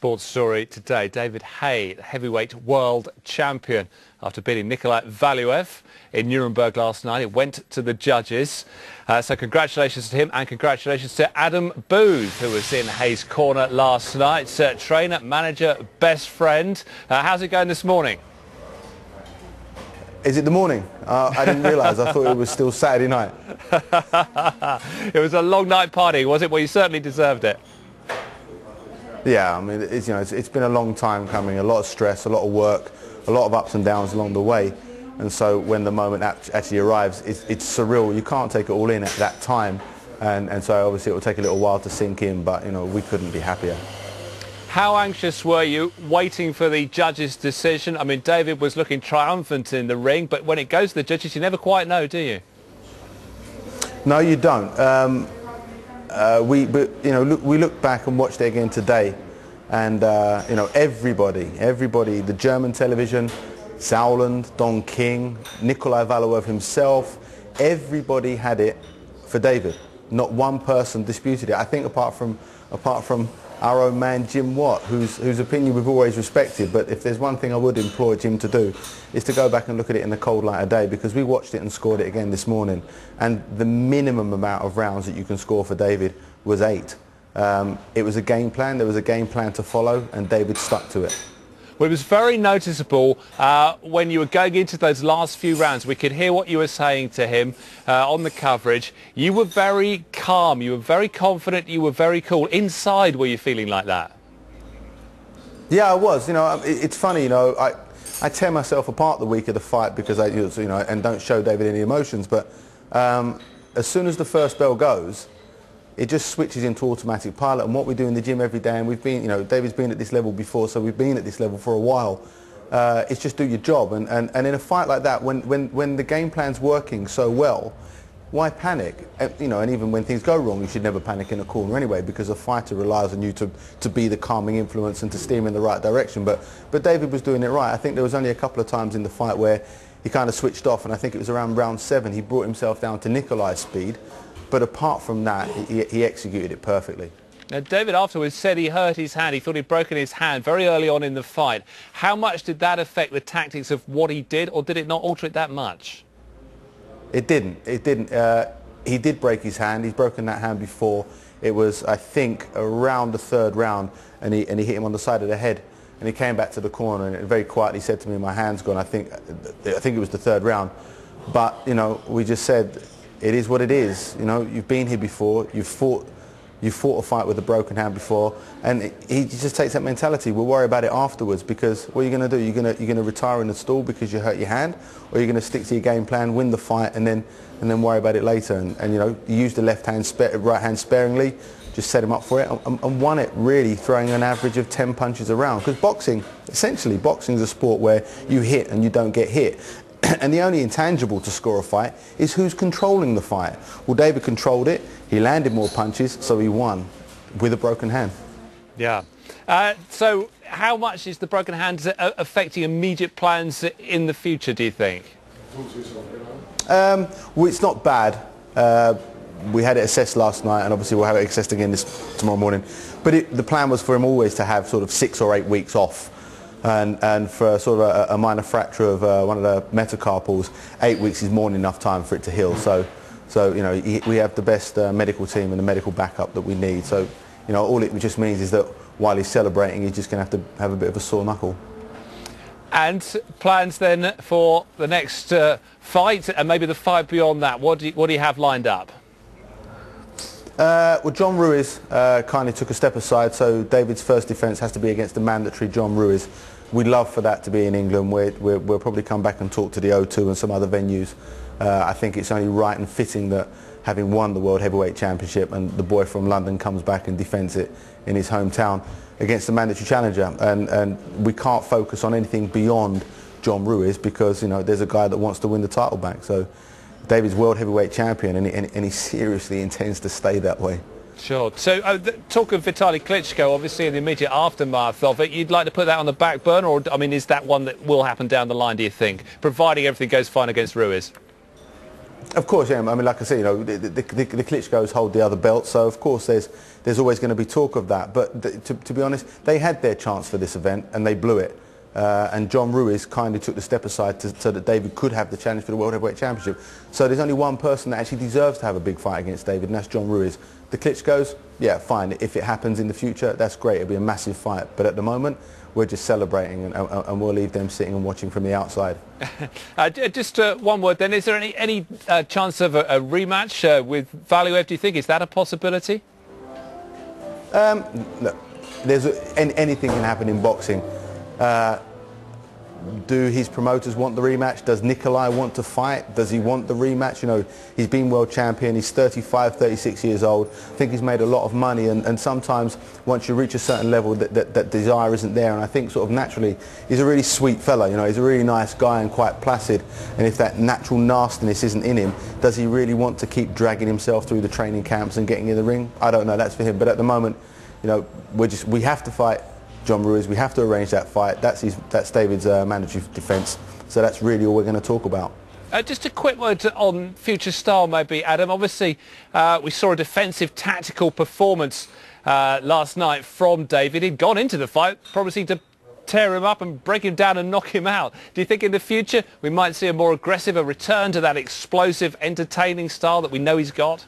sports story today. David Haye, the heavyweight world champion, after beating Nikolay Valuev in Nuremberg last night. It went to the judges. So congratulations to him, and congratulations to Adam Booth, who was in Haye's corner last night. Trainer, manager, best friend. How's it going this morning? Is it the morning? I didn't realise. I thought it was still Saturday night. It was a long night partying, was it? Well, you certainly deserved it. Yeah, I mean, it's been a long time coming. A lot of stress, a lot of work, a lot of ups and downs along the way. And so when the moment actually arrives, it's surreal. You can't take it all in at that time. And so obviously it will take a little while to sink in, but we couldn't be happier. How anxious were you waiting for the judges' decision? I mean, David was looking triumphant in the ring, but when it goes to the judges, you never quite know, do you? No, you don't. We look back and watched it again today, and everybody, the German television, Sauerland, Don King, Nikolay Valuev himself, everybody had it for David. Not one person disputed it. I think apart from our own man Jim Watt, whose opinion we've always respected. But if there's one thing I would implore Jim to do, is to go back and look at it in the cold light of day, because we watched it and scored it again this morning, and the minimum amount of rounds that you can score for David was 8. It was a game plan. There was a game plan to follow, and David stuck to it. Well, it was very noticeable when you were going into those last few rounds. We could hear what you were saying to him on the coverage. You were very calm, you were very confident, you were very cool. Inside, were you feeling like that? Yeah, I was. It's funny. I tear myself apart the week of the fight because and don't show David any emotions. But as soon as the first bell goes, it just switches into automatic pilot. And what we do in the gym every day, and we've been, David's been at this level before, so we've been at this level for a while. It's just do your job. And in a fight like that, when the game plan's working so well, why panic? And even when things go wrong, you should never panic in a corner anyway, because a fighter relies on you to be the calming influence and to steer him in the right direction. But David was doing it right. I think there was only a couple of times in the fight where he kind of switched off, and I think it was around round 7 he brought himself down to Nikolay's speed. But apart from that, he executed it perfectly. Now, David afterwards said he hurt his hand. He thought he'd broken his hand very early on in the fight. How much did that affect the tactics of what he did, or did it not alter it that much? It didn't. It didn't. He did break his hand. He's broken that hand before. It was, I think, around the 3rd round, and he hit him on the side of the head. And he came back to the corner and very quietly said to me, "My hand's gone." I think it was the 3rd round. But we just said, it is what it is. You've been here before. You've fought a fight with a broken hand before, and he just takes that mentality. We'll worry about it afterwards, because what are you going to do? You're going to retire in the stall because you hurt your hand, or you're going to stick to your game plan, win the fight, and then worry about it later. And you used the right hand sparingly, just set him up for it, and won it really, throwing an average of 10 punches around. Because boxing is a sport where you hit and you don't get hit. And the only intangible to score a fight is who's controlling the fight. Well, David controlled it. He landed more punches, so he won with a broken hand. Yeah. So how much is the broken hand affecting immediate plans in the future, do you think? Well, it's not bad. We had it assessed last night, and obviously we'll have it assessed again tomorrow morning. But the plan was for him always to have sort of 6 or 8 weeks off. And for sort of a minor fracture of one of the metacarpals, 8 weeks is more than enough time for it to heal. So we have the best medical team and the medical backup that we need. So all it just means is that while he's celebrating, he's just going to have a bit of a sore knuckle. And plans then for the next fight, and maybe the fight beyond that. What do you have lined up? Well, John Ruiz kindly took a step aside, so David's first defence has to be against the mandatory John Ruiz. We'd love for that to be in England. We'll probably come back and talk to the O2 and some other venues. I think it's only right and fitting that, having won the World Heavyweight Championship, and the boy from London comes back and defends it in his hometown against the mandatory challenger. And we can't focus on anything beyond John Ruiz, because there's a guy that wants to win the title back. So David's World Heavyweight Champion, and he seriously intends to stay that way. Sure. So talk of Vitaly Klitschko, obviously in the immediate aftermath of it, you'd like to put that on the back burner, or I mean, is that one that will happen down the line, do you think, providing everything goes fine against Ruiz? Of course, yeah. I mean, like I say, you know, the Klitschko's hold the other belt, so of course there's always going to be talk of that. But to be honest, they had their chance for this event and they blew it. And John Ruiz kindly took the step aside so that David could have the challenge for the World Heavyweight Championship. So there's only one person that actually deserves to have a big fight against David, and that's John Ruiz. The Klitschko's, yeah, fine. If it happens in the future, that's great. It'll be a massive fight. But at the moment, we're just celebrating, and we'll leave them sitting and watching from the outside. Just one word then. Is there any chance of a rematch with Valuev, do you think? Is that a possibility? Look, anything can happen in boxing. Do his promoters want the rematch? Does Nikolay want to fight? Does he want the rematch? You know, he's been world champion. He's 35, 36 years old. I think he's made a lot of money, and sometimes once you reach a certain level, that desire isn't there. And I think sort of naturally, he's a really sweet fella. You know, he's a really nice guy and quite placid. And if that natural nastiness isn't in him, does he really want to keep dragging himself through the training camps and getting in the ring? I don't know. That's for him. But at the moment, you know, we have to fight John Ruiz. We have to arrange that fight. That's David's mandatory defence. So that's really all we're going to talk about. Just a quick word on future style, maybe, Adam. Obviously, we saw a defensive, tactical performance last night from David. He'd gone into the fight promising to tear him up and break him down and knock him out. Do you think in the future we might see a more aggressive, a return to that explosive, entertaining style that we know he's got?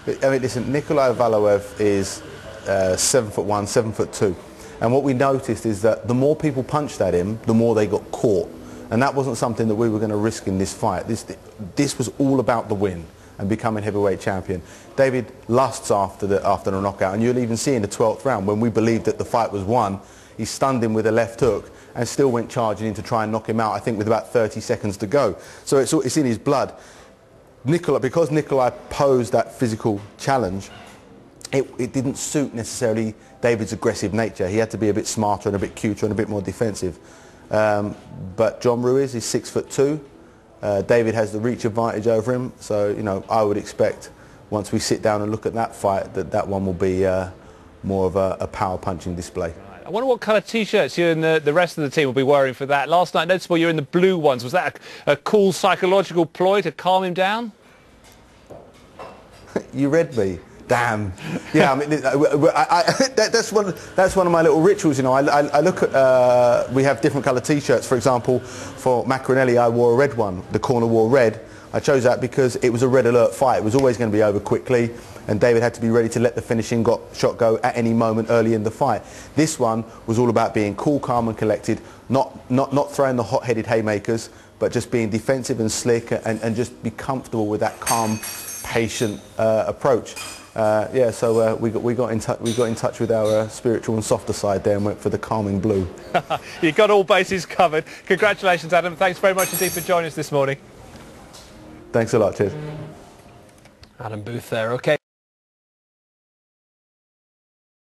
I mean, listen, Nikolay Valuev is 7'1", 7'2", and what we noticed is that the more people punched at him, the more they got caught, and that wasn't something that we were going to risk in this fight. This was all about the win and becoming heavyweight champion. David lusts after the knockout, and you'll even see in the 12th round when we believed that the fight was won, he stunned him with a left hook and still went charging in to try and knock him out, I think with about 30 seconds to go. So it's in his blood. Because Nikolay posed that physical challenge, it didn't suit necessarily David's aggressive nature. He had to be a bit smarter and a bit cuter and a bit more defensive. But John Ruiz is 6'2". David has the reach advantage over him. So, you know, I would expect once we sit down and look at that fight, that one will be more of a power punching display. I wonder what colour T-shirts you and the rest of the team will be wearing for that. Last night, noticeable you're in the blue ones. Was that a cool psychological ploy to calm him down? You read me. Damn. Yeah, I mean, that's one of my little rituals, you know. I look at, we have different colour T-shirts. For example, for Macronelli, I wore a red one. The corner wore red. I chose that because it was a red alert fight. It was always going to be over quickly, and David had to be ready to let the finishing shot go at any moment early in the fight. This one was all about being cool, calm and collected, not throwing the hot-headed haymakers, but just being defensive and slick and just be comfortable with that calm, patient approach. Yeah, so we got in touch with our spiritual and softer side there and went for the calming blue. You got all bases covered. Congratulations, Adam. Thanks very much indeed for joining us this morning. Thanks a lot. Cheers. Adam Booth there. Okay.